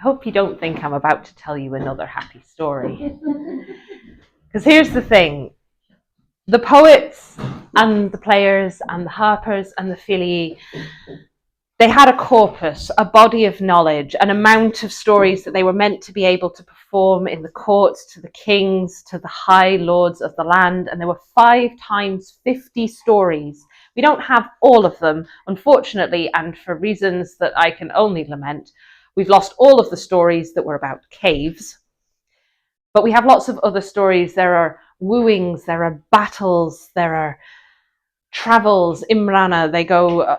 hope you don't think I'm about to tell you another happy story. Because here's the thing. The poets and the players and the harpers and the filii, they had a corpus, a body of knowledge, an amount of stories that they were meant to be able to perform in the courts to the kings, to the high lords of the land. And there were 5 times 50 stories. We don't have all of them, unfortunately, and for reasons that I can only lament. We've lost all of the stories that were about caves. But we have lots of other stories. There are wooings, there are battles, there are travels. Imrana, they go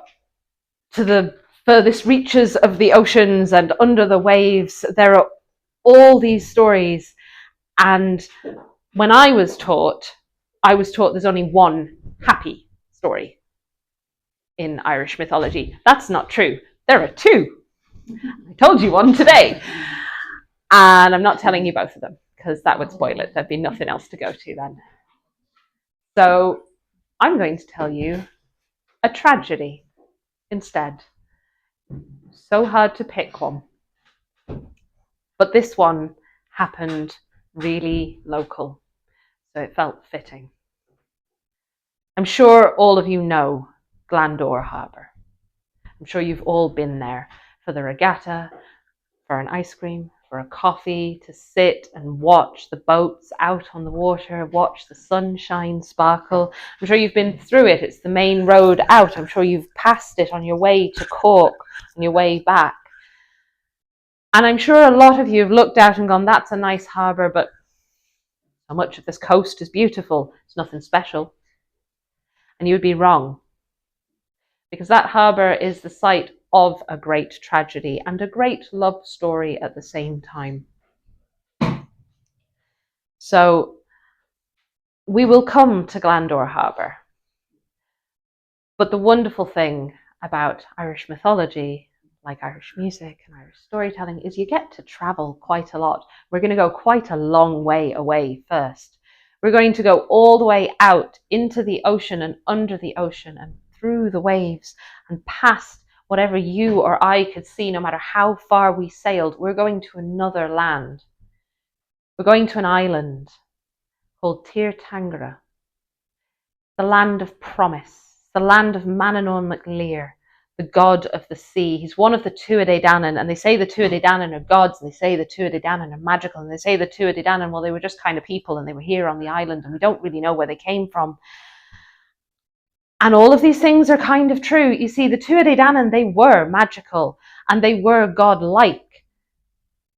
to the furthest reaches of the oceans and under the waves. There are all these stories. And when I was taught there's only one happy story in Irish mythology. That's not true. There are 2. I told you one today. And I'm not telling you both of them because that would spoil it. There'd be nothing else to go to then. So I'm going to tell you a tragedy instead. So hard to pick one. But this one happened really local, so it felt fitting. I'm sure all of you know Glandore Harbour. I'm sure you've all been there for the regatta, for an ice cream, for a coffee, to sit and watch the boats out on the water, watch the sunshine sparkle. I'm sure you've been through it. It's the main road out. I'm sure you've passed it on your way to Cork, on your way back. And I'm sure a lot of you have looked out and gone, that's a nice harbour, but so much of this coast is beautiful. It's nothing special. And you would be wrong. Because that harbour is the site of a great tragedy and a great love story at the same time. So we will come to Glandore Harbour. But the wonderful thing about Irish mythology, like Irish music and Irish storytelling, is you get to travel quite a lot. We're going to go quite a long way away first. We're going to go all the way out into the ocean and under the ocean and through the waves and past whatever you or I could see, no matter how far we sailed. We're going to another land. We're going to an island called Tuatha, the land of promise, the land of Manannán mac Lir, the god of the sea. He's one of the Tuatha de Danaan, and they say the Tuatha de Danaan are gods, and they say the Tuatha de Danaan are magical, and they say the Tuatha de Danaan, well, they were just kind of people, and they were here on the island, and we don't really know where they came from. And all of these things are kind of true. You see, the Tuatha de Danaan, they were magical and they were godlike.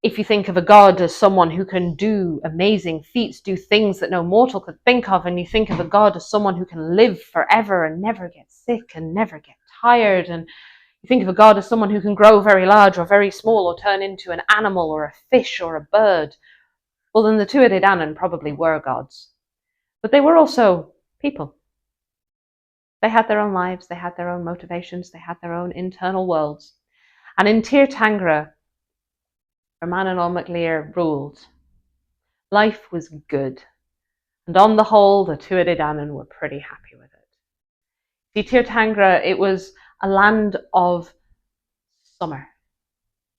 If you think of a god as someone who can do amazing feats, do things that no mortal could think of, and you think of a god as someone who can live forever and never get sick and never get tired, and you think of a god as someone who can grow very large or very small or turn into an animal or a fish or a bird, well, then the Tuatha de Danaan probably were gods. But they were also people. They had their own lives, they had their own motivations, they had their own internal worlds. And in Tuatha, where Manannán mac Lir ruled, life was good. And on the whole, the Tuatha de Danaan were pretty happy with it. See, Tuatha, it was a land of summer.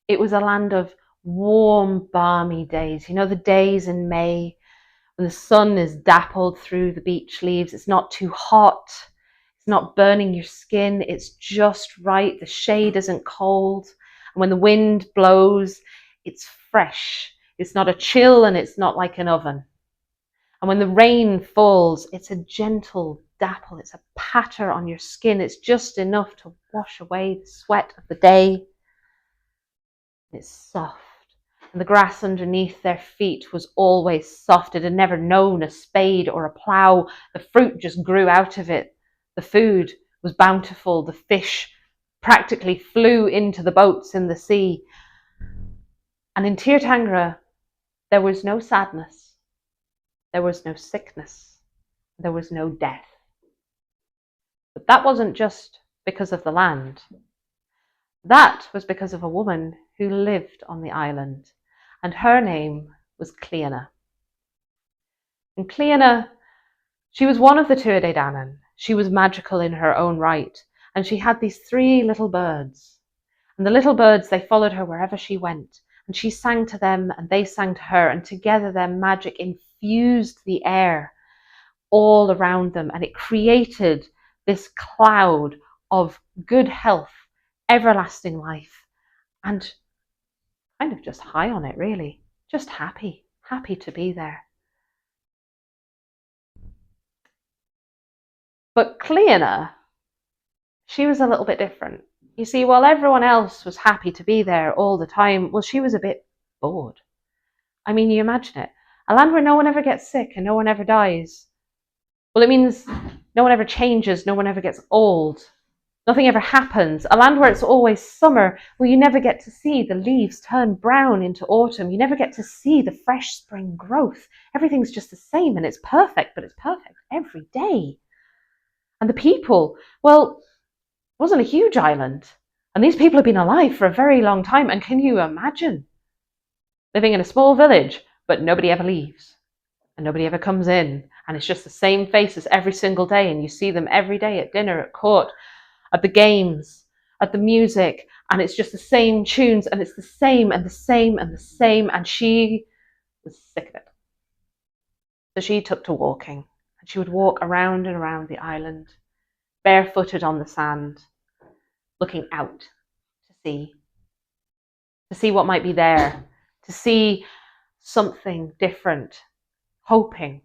It was a land of warm, balmy days. You know, the days in May when the sun is dappled through the beech leaves. It's not too hot. It's not burning your skin. It's just right. The shade isn't cold. And when the wind blows, it's fresh. It's not a chill and it's not like an oven. And when the rain falls, it's a gentle dapple. It's a patter on your skin. It's just enough to wash away the sweat of the day. It's soft. And the grass underneath their feet was always soft. It had never known a spade or a plough. The fruit just grew out of it. The food was bountiful. The fish practically flew into the boats in the sea. And in Tuatha, there was no sadness. There was no sickness. There was no death. But that wasn't just because of the land. That was because of a woman who lived on the island, and her name was Cliodhna. And Cliodhna, she was one of the Tuatha de Danaan. She was magical in her own right, and she had these 3 little birds. And the little birds, they followed her wherever she went, And she sang to them and they sang to her, and together their magic infused the air all around them, and it created this cloud of good health, everlasting life, and kind of just high on it, really. Just happy to be there. But Cliodhna, she was a little bit different. You see, while everyone else was happy to be there all the time, well, she was a bit bored. I mean, you imagine it. A land where no one ever gets sick and no one ever dies. Well, it means no one ever changes, no one ever gets old. Nothing ever happens. A land where it's always summer, where you never get to see the leaves turn brown into autumn. You never get to see the fresh spring growth. Everything's just the same, and it's perfect, but it's perfect every day. And the people, well, it wasn't a huge island. And these people have been alive for a very long time. And can you imagine living in a small village, but nobody ever leaves and nobody ever comes in? And it's just the same faces every single day. And you see them every day at dinner, at court, at the games, at the music. And it's just the same tunes. And it's the same and the same and the same. And she was sick of it. So she took to walking. And she would walk around and around the island, barefooted on the sand, looking out to see what might be there, to see something different, hoping,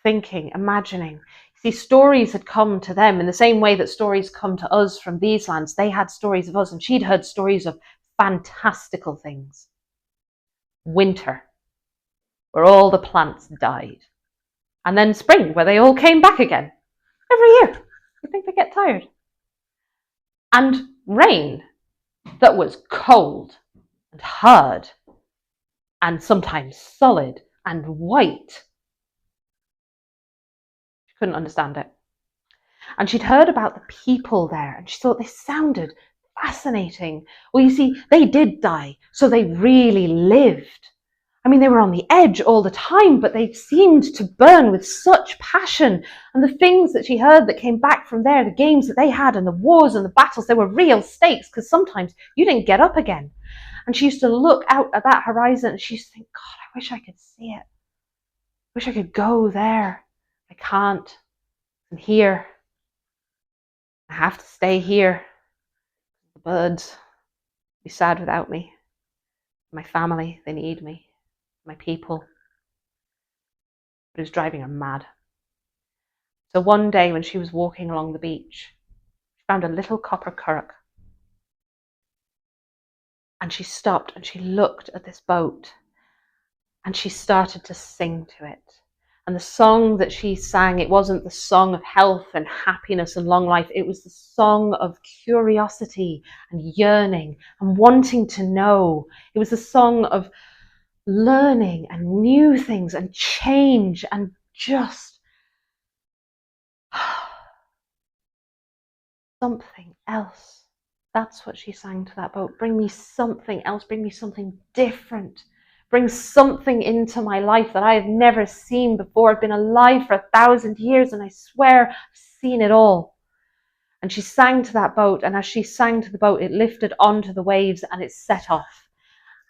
thinking, imagining. See, stories had come to them in the same way that stories come to us from these lands. They had stories of us, and she'd heard stories of fantastical things. Winter, where all the plants died. And then spring, where they all came back again. Every year. You think they get tired? And rain that was cold and hard and sometimes solid and white. She couldn't understand it. And she'd heard about the people there, and she thought they sounded fascinating. Well, you see, they did die, so they really lived. I mean, they were on the edge all the time, but they seemed to burn with such passion. And the things that she heard that came back from there, the games that they had and the wars and the battles, they were real stakes, because sometimes you didn't get up again. And she used to look out at that horizon and she used to think, God, I wish I could see it. I wish I could go there. I can't. I'm here. I have to stay here. The birds be sad without me. My family, they need me. My people. But it was driving her mad. So one day when she was walking along the beach, she found a little copper curragh. And she stopped and she looked at this boat and she started to sing to it. And the song that she sang, it wasn't the song of health and happiness and long life. It was the song of curiosity and yearning and wanting to know. It was the song of learning and new things and change and just something else. That's what she sang to that boat. Bring me something else. Bring me something different. Bring something into my life that I have never seen before. I've been alive for 1,000 years and I swear I've seen it all. And she sang to that boat, and as she sang to the boat, it lifted onto the waves and it set off.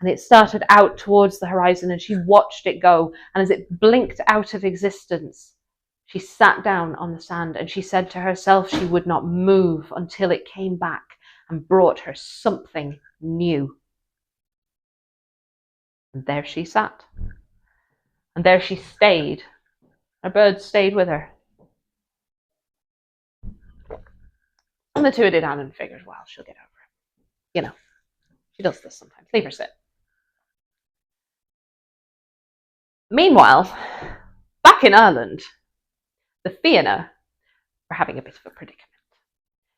And it started out towards the horizon and she watched it go. And as it blinked out of existence, she sat down on the sand and she said to herself she would not move until it came back and brought her something new. And there she sat. And there she stayed. Her birds stayed with her. And the Tuatha de Danaan figured, well, she'll get over it. You know, she does this sometimes. Leave her sit. Meanwhile, back in Ireland, the Fianna are having a bit of a predicament.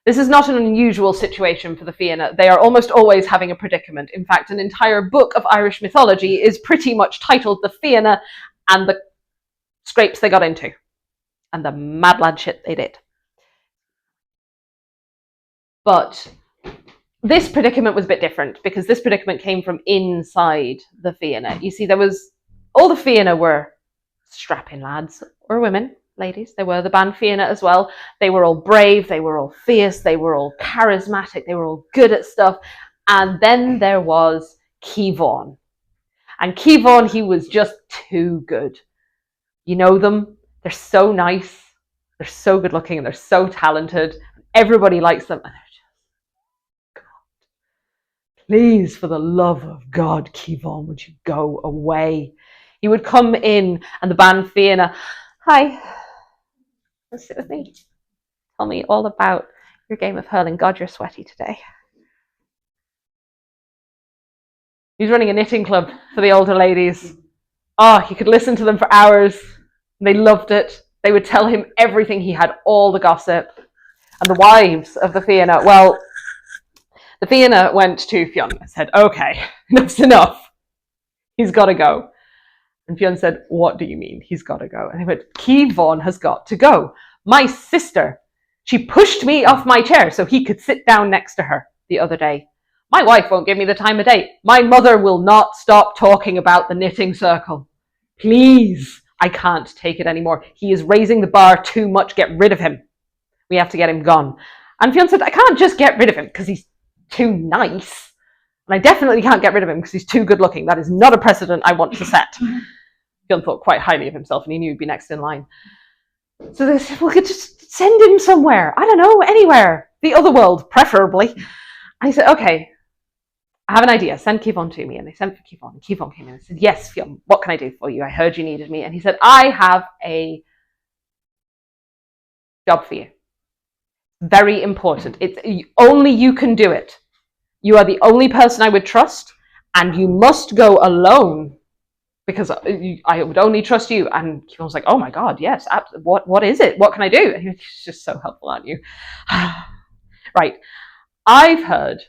This is not an unusual situation for the Fianna. They are almost always having a predicament. In fact, an entire book of Irish mythology is pretty much titled The Fianna and the Scrapes They Got Into and the mad lad shit they did. But this predicament was a bit different because this predicament came from inside the Fianna. You see, all the Fianna were strapping lads or women, ladies. They were the band Fianna as well. They were all brave, they were all fierce, they were all charismatic, they were all good at stuff. And then there was Cliodhna. And Cliodhna, he was just too good. You know them. They're so nice. They're so good looking and they're so talented. Everybody likes them. And they're just, God, please, for the love of God, Cliodhna, would you go away? He would come in and the band Fianna, hi, sit with me. Tell me all about your game of hurling. God, you're sweaty today. He's running a knitting club for the older ladies. Oh, he could listen to them for hours. They loved it. They would tell him everything. He had all the gossip. And the wives of the Fianna, well, the Fianna went to Fionn and said, okay, enough's enough. He's got to go. And Fionn said, what do you mean he's got to go? And he went, Cliodhna has got to go. My sister, she pushed me off my chair so he could sit down next to her the other day. My wife won't give me the time of day. My mother will not stop talking about the knitting circle. Please, I can't take it anymore. He is raising the bar too much. Get rid of him. We have to get him gone. And Fionn said, I can't just get rid of him because he's too nice. And I definitely can't get rid of him because he's too good looking. That is not a precedent I want to set. Fionn thought quite highly of himself and he knew he'd be next in line. So they said, we could just send him somewhere. I don't know, anywhere. The other world, preferably. And he said, okay, I have an idea. Send Cliodhna to me. And they sent for Cliodhna. And Cliodhna came in and said, yes, Fionn, what can I do for you? I heard you needed me. And he said, I have a job for you. Very important. It's only you can do it. You are the only person I would trust, and you must go alone because I would only trust you. And Cliodhna was like, oh my God, yes. What is it? What can I do? And he was just so helpful, aren't you? Right. I've heard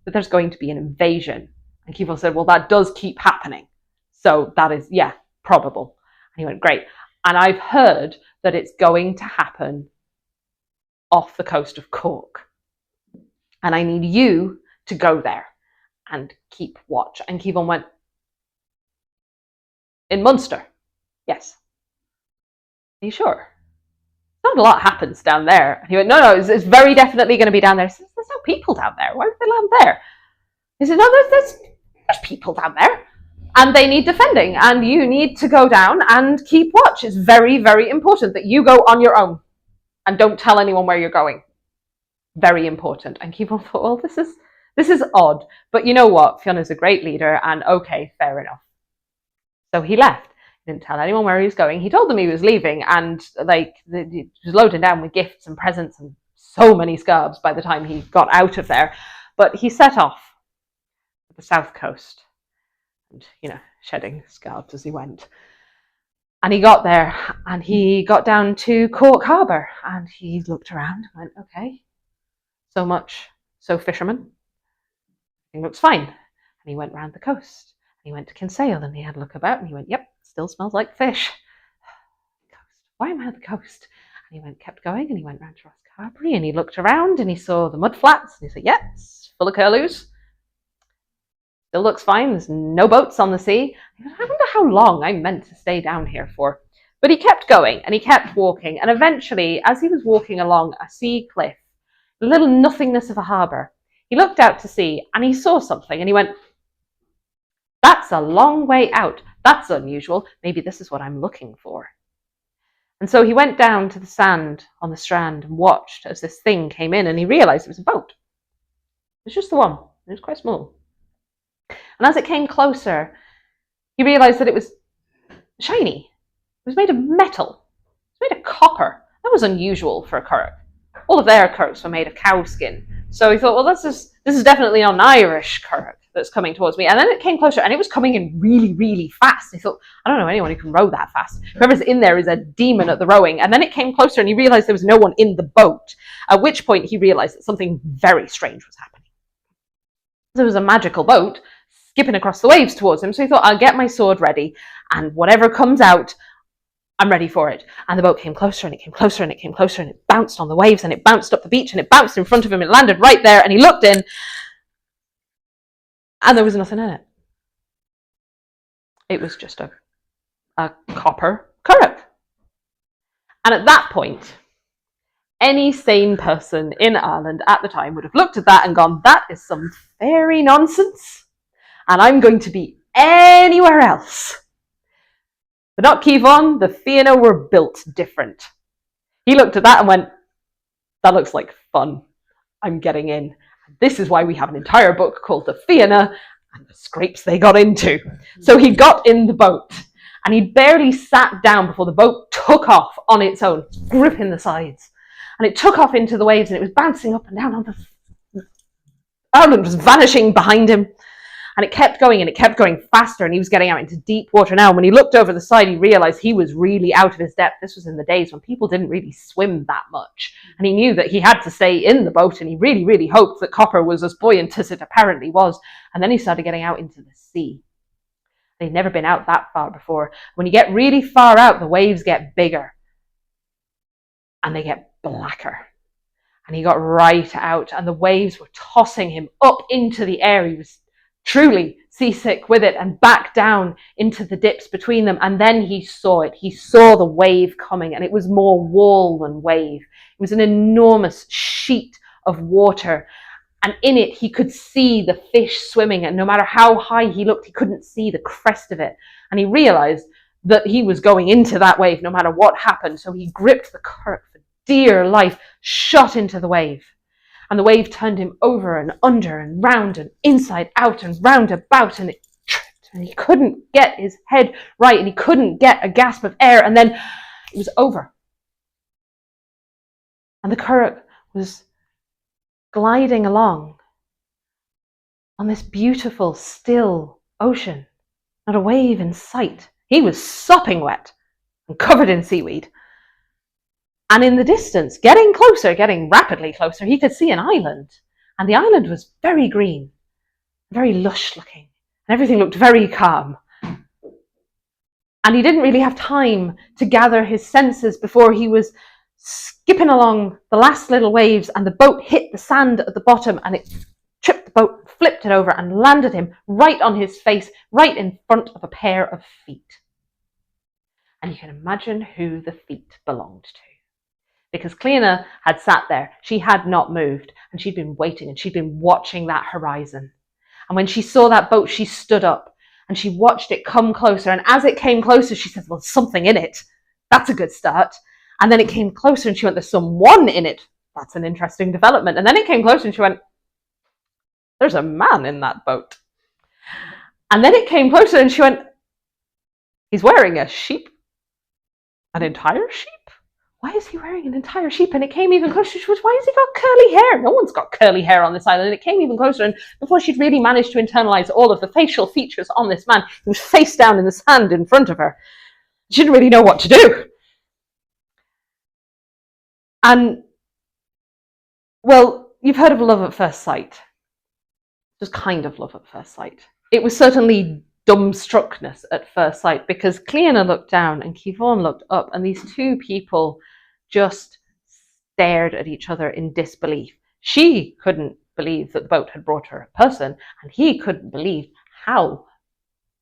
that there's going to be an invasion. And Cliodhna said, well, that does keep happening. So that is, yeah, probable. And he went, great. And I've heard that it's going to happen off the coast of Cork. And I need you to go there and keep watch. And Cliodhna went, in Munster? Yes. Are you sure? Not a lot happens down there. And he went, no, it's very definitely going to be down there. He said, there's no people down there. Why would they land there? He said, no, there's people down there. And they need defending. And you need to go down and keep watch. It's very, very important that you go on your own. And don't tell anyone where you're going. Very important. And Cliodhna thought, well, this is odd. But you know what? Fiona's a great leader. And okay, fair enough. So he left. He didn't tell anyone where he was going. He told them he was leaving. And he was loaded down with gifts and presents and so many scarves by the time he got out of there. But he set off to the south coast. And, shedding scarves as he went. And he got there and he got down to Cork Harbour and he looked around and went, okay, so much, so fisherman. Everything looks fine. And he went round the coast. And he went to Kinsale and he had a look about and he went, yep, still smells like fish. Why am I at the coast? And he kept going and he went round to Rosscarbery and he looked around and he saw the mud flats and he said, yep, it's full of curlews. Still looks fine. There's no boats on the sea. I wonder how long I'm meant to stay down here for. But he kept going and he kept walking. And eventually, as he was walking along a sea cliff, a little nothingness of a harbour, he looked out to sea and he saw something and he went, that's a long way out. That's unusual. Maybe this is what I'm looking for. And so he went down to the sand on the strand and watched as this thing came in and he realised it was a boat. It was just the one. It was quite small. And as it came closer, he realised that it was shiny. It was made of metal. It was made of copper. That was unusual for a curragh. All of their curraghs were made of cow skin. So he thought, well, this is definitely not an Irish curragh that's coming towards me. And then it came closer and it was coming in really, really fast. He thought, I don't know anyone who can row that fast. Whoever's in there is a demon at the rowing. And then it came closer and he realised there was no one in the boat, at which point he realised that something very strange was happening. There was a magical boat skipping across the waves towards him. So he thought, I'll get my sword ready and whatever comes out, I'm ready for it. And the boat came closer and it came closer and it came closer and it bounced on the waves and it bounced up the beach and it bounced in front of him. It landed right there and he looked in and there was nothing in it. It was just a copper curragh. And at that point, any sane person in Ireland at the time would have looked at that and gone, that is some fairy nonsense. And I'm going to be anywhere else. But not Cliodhna, the Fianna were built different. He looked at that and went, that looks like fun. I'm getting in. This is why we have an entire book called The Fianna and the Scrapes They Got Into. So he got in the boat, and he barely sat down before the boat took off on its own, gripping the sides. And it took off into the waves, and it was bouncing up and down on the... Ireland was vanishing behind him. And it kept going, and it kept going faster, and he was getting out into deep water now. And when he looked over the side, he realized he was really out of his depth. This was in the days when people didn't really swim that much. And he knew that he had to stay in the boat, and he really, really hoped that Copper was as buoyant as it apparently was. And then he started getting out into the sea. They'd never been out that far before. When you get really far out, the waves get bigger, and they get blacker. And he got right out, and the waves were tossing him up into the air. He was truly seasick with it, and back down into the dips between them. And then he saw it. He saw the wave coming, and it was more wall than wave. It was an enormous sheet of water, and in it he could see the fish swimming, and no matter how high he looked, he couldn't see the crest of it. And he realized that he was going into that wave no matter what happened. So he gripped the current for dear life, shot into the wave. And the wave turned him over and under and round and inside out and round about, and it tripped, and he couldn't get his head right, and he couldn't get a gasp of air, and then it was over. And the curragh was gliding along on this beautiful, still ocean, not a wave in sight. He was sopping wet and covered in seaweed. And in the distance, getting closer, getting rapidly closer, he could see an island. And the island was very green, very lush looking, and everything looked very calm. And he didn't really have time to gather his senses before he was skipping along the last little waves, and the boat hit the sand at the bottom, and it tripped the boat, flipped it over, and landed him right on his face, right in front of a pair of feet. And you can imagine who the feet belonged to. Because Cliodhna had sat there, she had not moved, and she'd been waiting, and she'd been watching that horizon. And when she saw that boat, she stood up, and she watched it come closer, and as it came closer, she said, well, there's something in it. That's a good start. And then it came closer, and she went, there's someone in it. That's an interesting development. And then it came closer, and she went, there's a man in that boat. And then it came closer, and she went, he's wearing a sheep. An entire sheep? Why is he wearing an entire sheep? And it came even closer. She was, why has he got curly hair? No one's got curly hair on this island. And it came even closer. And before she'd really managed to internalize all of the facial features on this man, he was face down in the sand in front of her. She didn't really know what to do. And, well, you've heard of love at first sight. Just kind of love at first sight. It was certainly dumbstruckness at first sight, because Cliodhna looked down and Cliodhna looked up, and these two people just stared at each other in disbelief. She couldn't believe that the boat had brought her a person, and he couldn't believe how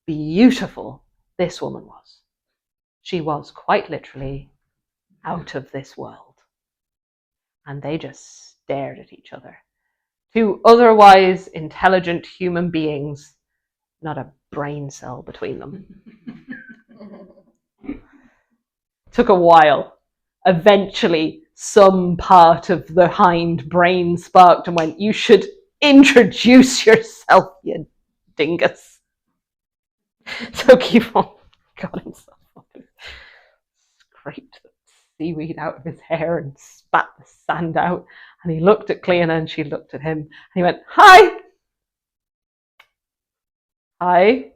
beautiful this woman was. She was quite literally out of this world. And they just stared at each other. Two otherwise intelligent human beings, not a brain cell between them. Took a while. Eventually, some part of the hind brain sparked and went, you should introduce yourself, you dingus. So Cliodhna got himself up and scraped the seaweed out of his hair and spat the sand out. And he looked at Cliodhna and she looked at him. And he went, hi. Hi.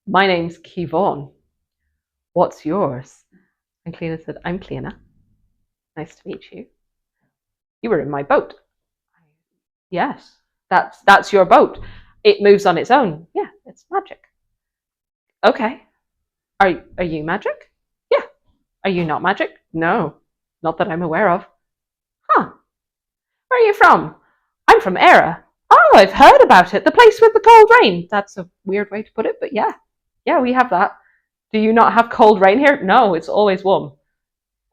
My name's Cliodhna. What's yours? And Cliodhna said, I'm Cliodhna. Nice to meet you. You were in my boat. Yes, that's your boat. It moves on its own. Yeah, it's magic. Okay. Are you magic? Yeah. Are you not magic? No, not that I'm aware of. Huh. Where are you from? I'm from Era. Oh, I've heard about it. The place with the cold rain. That's a weird way to put it, but yeah. Yeah, we have that. Do you not have cold rain here? No, it's always warm.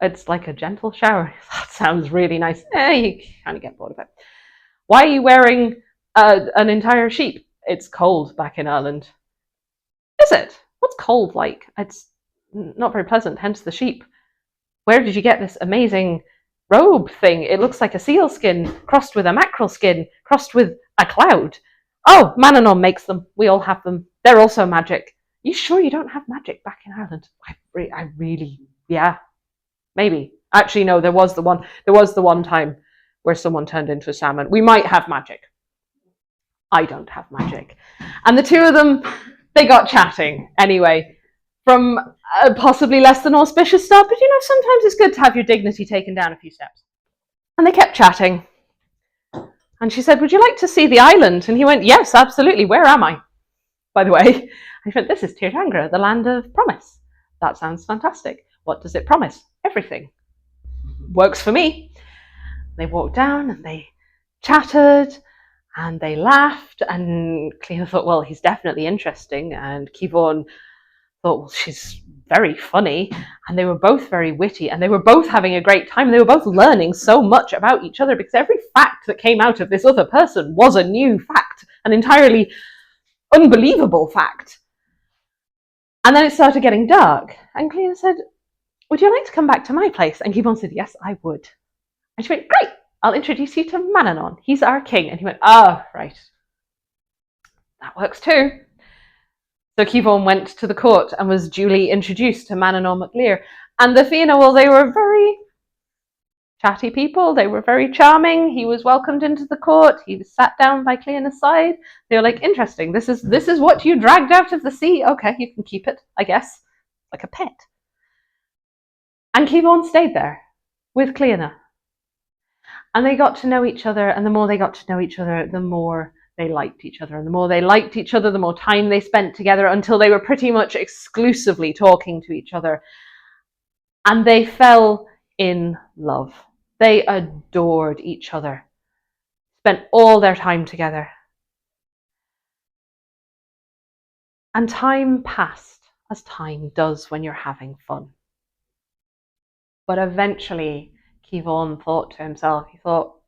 It's like a gentle shower. That sounds really nice. You kind of get bored of it. Why are you wearing an entire sheep? It's cold back in Ireland. Is it? What's cold like? It's not very pleasant, hence the sheep. Where did you get this amazing robe thing? It looks like a seal skin crossed with a mackerel skin crossed with a cloud. Oh, Manannán makes them. We all have them. They're also magic. You sure you don't have magic back in Ireland? I really, yeah, maybe. Actually, no. There was the one time where someone turned into a salmon. We might have magic. I don't have magic. And the two of them, they got chatting anyway, from a possibly less than auspicious start. But sometimes it's good to have your dignity taken down a few steps. And they kept chatting. And she said, "Would you like to see the island?" And he went, "Yes, absolutely. Where am I, by the way?" And he went, "This is Tuatha, the land of promise." That sounds fantastic. What does it promise? Everything. Works for me. They walked down and they chatted and they laughed. And Cliodhna thought, well, he's definitely interesting. And Cliodhna thought, well, she's very funny. And they were both very witty. And they were both having a great time. And they were both learning so much about each other, because every fact that came out of this other person was a new fact, an entirely unbelievable fact. And then it started getting dark. And Cliodhna said, "Would you like to come back to my place?" And Cliodhna said, "Yes, I would." And she went, "Great, I'll introduce you to Manannán. He's our king." And he went, "Oh, right. That works too." So Cliodhna went to the court and was duly introduced to Manannán mac Lir. And the Fianna, well, they were very chatty people. They were very charming. He was welcomed into the court. He was sat down by Cliodhna's side. They were like, "Interesting. This is what you dragged out of the sea. Okay, you can keep it, I guess, like a pet." And Cliodhna stayed there with Cliodhna. And they got to know each other, and the more they got to know each other, the more they liked each other. And the more they liked each other, the more time they spent together, until they were pretty much exclusively talking to each other. And they fell in love. They adored each other, spent all their time together. And time passed, as time does when you're having fun. But eventually, Cliodhna thought to himself, he thought,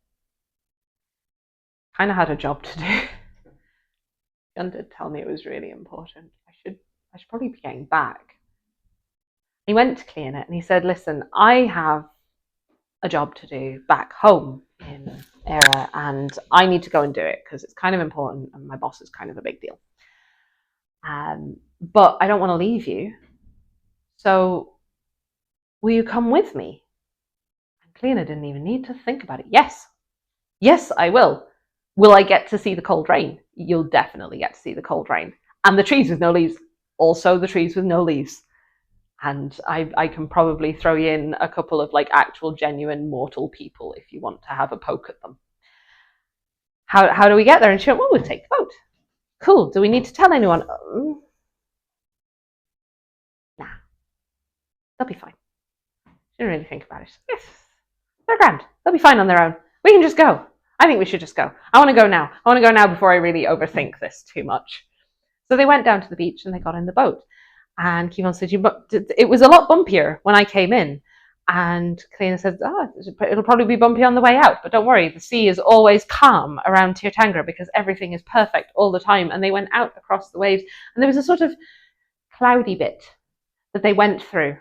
kind of had a job to do. Gunn did tell me it was really important. I should probably be getting back. He went to Cliodhna and he said, "Listen, I have a job to do back home in Éire, and I need to go and do it because it's kind of important, and my boss is kind of a big deal. But I don't want to leave you. So will you come with me?" And Cliodhna didn't even need to think about it. Yes, I will. Will I get to see the cold rain? You'll definitely get to see the cold rain. And the trees with no leaves. Also the trees with no leaves. And I can probably throw in a couple of actual genuine mortal people if you want to have a poke at them. How do we get there? And she went, "Well, we'll take the boat." "Cool. Do we need to tell anyone?" Nah. They'll be fine. She didn't really think about it. Yes. They're grand. They'll be fine on their own. We can just go. I think we should just go. I want to go now. I want to go now before I really overthink this too much. So they went down to the beach and they got in the boat. And Cliodhna said, "It was a lot bumpier when I came in." And Cliodhna said, "It'll probably be bumpy on the way out, but don't worry, the sea is always calm around Tuatha because everything is perfect all the time." And they went out across the waves, and there was a sort of cloudy bit that they went through.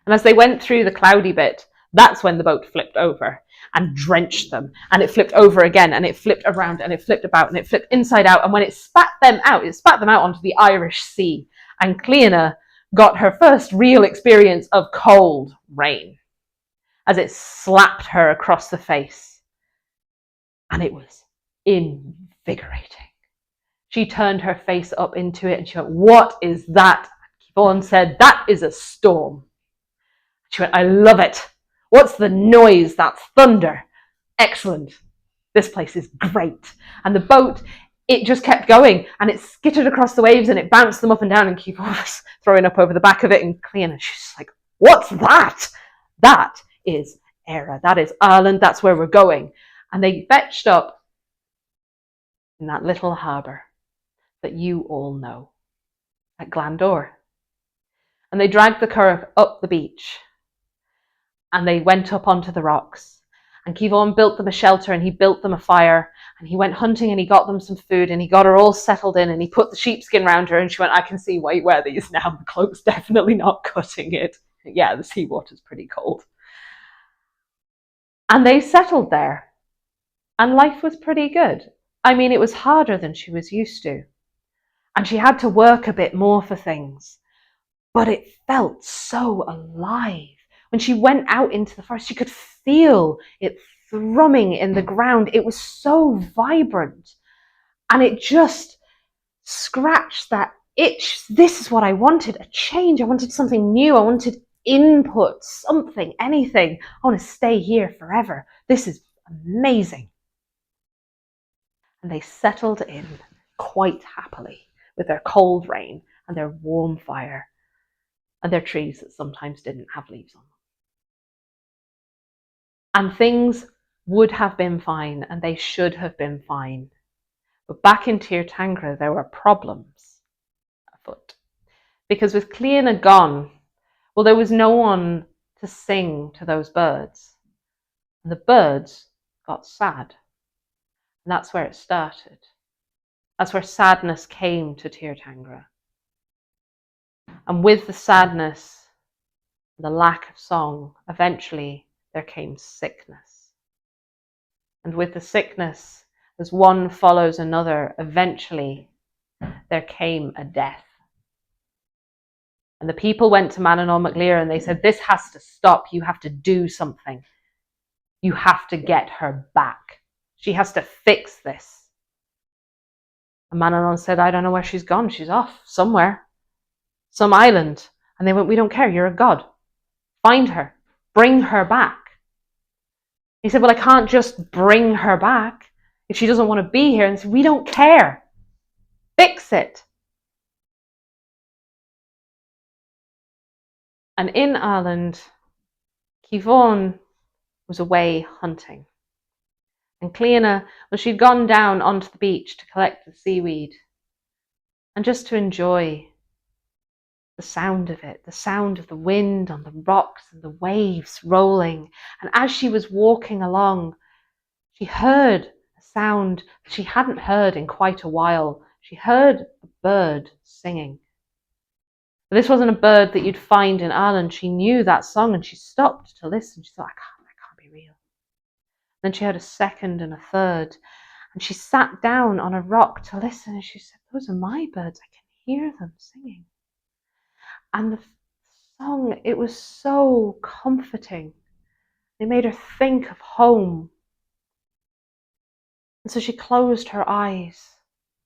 And as they went through the cloudy bit, that's when the boat flipped over and drenched them. And it flipped over again, and it flipped around, and it flipped about, and it flipped inside out. And when it spat them out onto the Irish Sea. And Cliodhna got her first real experience of cold rain as it slapped her across the face. And it was invigorating. She turned her face up into it and she went, "What is that?" Cliodhna said, "That is a storm." She went, "I love it. What's the noise? That's thunder. Excellent. This place is great." And the boat, it just kept going, and it skittered across the waves, and it bounced them up and down, and Cliodhna was throwing up over the back of it, and Cliodhna, she's like, "What's that?" "That is Éire. That is Ireland. That's where we're going." And they fetched up in that little harbour that you all know, at Glandore. And they dragged the curragh up the beach, and they went up onto the rocks. And Cliodhna built them a shelter, and he built them a fire, And he went hunting and he got them some food and he got her all settled in and he put the sheepskin around her and she went, I can see why you wear these now. The cloak's definitely not cutting it. Yeah, the seawater's pretty cold. And they settled there. And life was pretty good. I mean, it was harder than she was used to. And she had to work a bit more for things. But it felt so alive. When she went out into the forest, she could feel it thrumming in the ground. It was so vibrant. And it just scratched that itch. This is what I wanted, a change. I wanted something new. I wanted input, something, anything. I want to stay here forever. This is amazing. And they settled in quite happily with their cold rain and their warm fire and their trees that sometimes didn't have leaves on them. And things would have been fine and they should have been fine. But back in Tuatha there were problems afoot. Because with Cliodhna gone, well, there was no one to sing to those birds. And the birds got sad. And that's where it started. That's where sadness came to Tuatha. And with the sadness, the lack of song, eventually there came sickness. And with the sickness, as one follows another, eventually there came a death. And the people went to Manannán mac Lir and they said, this has to stop. You have to do something. You have to get her back. She has to fix this. And Manannán said, I don't know where she's gone. She's off somewhere, some island. And they went, we don't care. You're a god. Find her. Bring her back. He said, well, I can't just bring her back if she doesn't want to be here. And said, we don't care. Fix it. And in Ireland, Cliodhna was away hunting. And Cliodhna, well, she'd gone down onto the beach to collect the seaweed and just to enjoy the sound of it, the sound of the wind on the rocks and the waves rolling. And as she was walking along, she heard a sound she hadn't heard in quite a while. She heard a bird singing. But this wasn't a bird that you'd find in Ireland. She knew that song and she stopped to listen. She thought, that can't be real. Then she heard a second and a third. And she sat down on a rock to listen and she said, those are my birds. I can hear them singing. And the song, it was so comforting. It made her think of home. And so she closed her eyes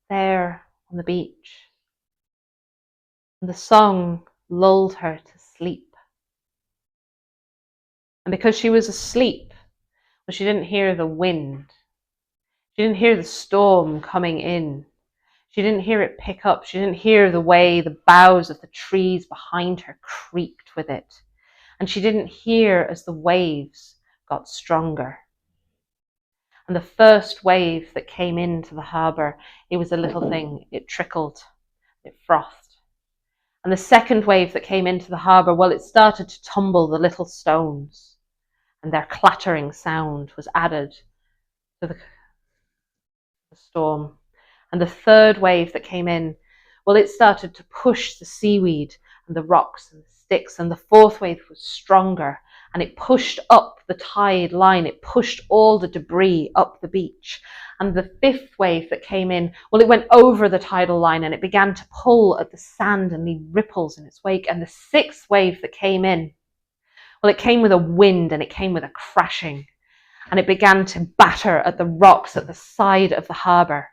there on the beach. And the song lulled her to sleep. And because she was asleep, well, she didn't hear the wind. She didn't hear the storm coming in. She didn't hear it pick up. She didn't hear the way the boughs of the trees behind her creaked with it. And she didn't hear as the waves got stronger. And the first wave that came into the harbour, it was a little thing. It trickled. It frothed. And the second wave that came into the harbour, well, it started to tumble the little stones. And their clattering sound was added to the storm. And the third wave that came in, well, it started to push the seaweed and the rocks and the sticks. And the fourth wave was stronger. And it pushed up the tide line. It pushed all the debris up the beach. And the fifth wave that came in, well, it went over the tidal line and it began to pull at the sand and leave ripples in its wake. And the sixth wave that came in, well, it came with a wind and it came with a crashing. And it began to batter at the rocks at the side of the harbour.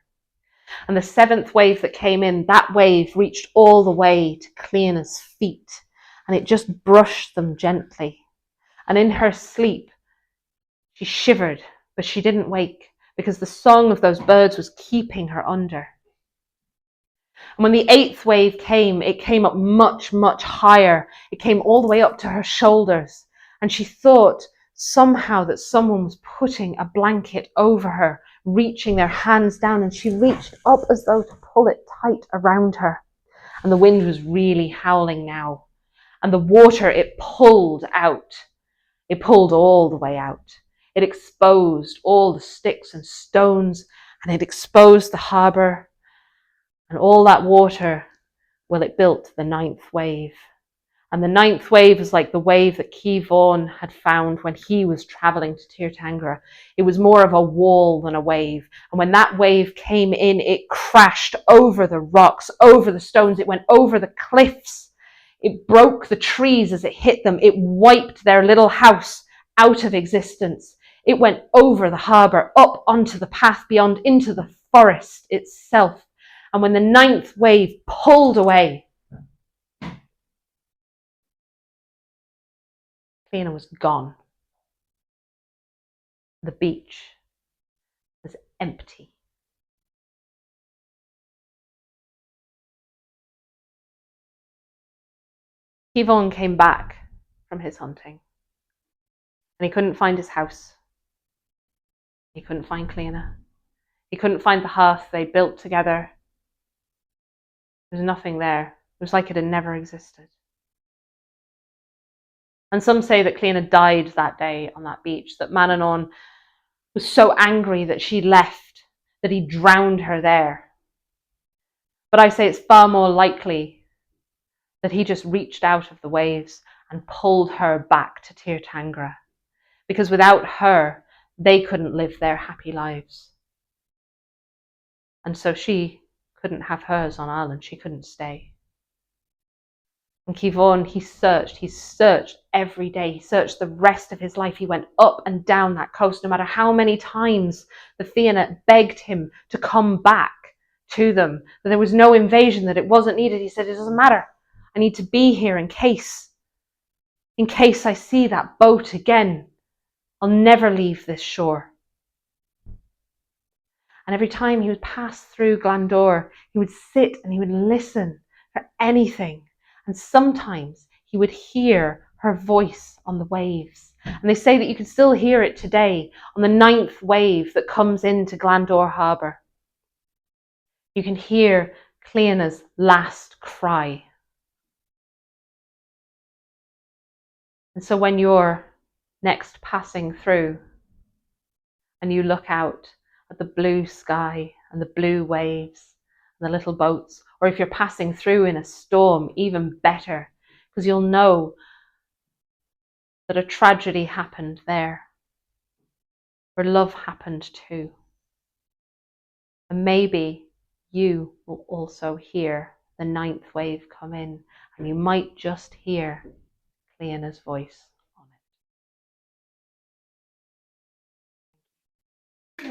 And the seventh wave that came in, that wave reached all the way to Cliodhna's feet. And it just brushed them gently. And in her sleep, she shivered, but she didn't wake because the song of those birds was keeping her under. And when the eighth wave came, it came up much, much higher. It came all the way up to her shoulders. And she thought somehow that someone was putting a blanket over her, reaching their hands down, and she reached up as though to pull it tight around her. And the wind was really howling now. And the water, it pulled out. It pulled all the way out. It exposed all the sticks and stones, and it exposed the harbour, and all that water, well, it built the 9th wave. And the 9th wave is like the wave that Cliodhna had found when he was travelling to Tirtangara. It was more of a wall than a wave. And when that wave came in, it crashed over the rocks, over the stones. It went over the cliffs. It broke the trees as it hit them. It wiped their little house out of existence. It went over the harbour, up onto the path beyond, into the forest itself. And when the 9th wave pulled away, Cliodhna was gone. The beach was empty. Cliodhna came back from his hunting, and he couldn't find his house. He couldn't find Cliodhna. He couldn't find the hearth they built together. There was nothing there. It was like it had never existed. And some say that Cliodhna died that day on that beach, that Manannán was so angry that she left, that he drowned her there. But I say it's far more likely that he just reached out of the waves and pulled her back to Tirtangara, because without her, they couldn't live their happy lives. And so she couldn't have hers on Ireland. She couldn't stay. And Cliodhna, he searched every day. He searched the rest of his life. He went up and down that coast, no matter how many times the Fianna begged him to come back to them, that there was no invasion, that it wasn't needed. He said, it doesn't matter. I need to be here in case I see that boat again. I'll never leave this shore. And every time he would pass through Glandore, he would sit and he would listen for anything. And sometimes he would hear her voice on the waves. And they say that you can still hear it today on the 9th wave that comes into Glandore harbour. You can hear Cliodhna's last cry. And so when you're next passing through and you look out at the blue sky and the blue waves and the little boats, or if you're passing through in a storm, even better, because you'll know that a tragedy happened there, where love happened too. And maybe you will also hear the 9th wave come in, and you might just hear Cliodhna's voice on it.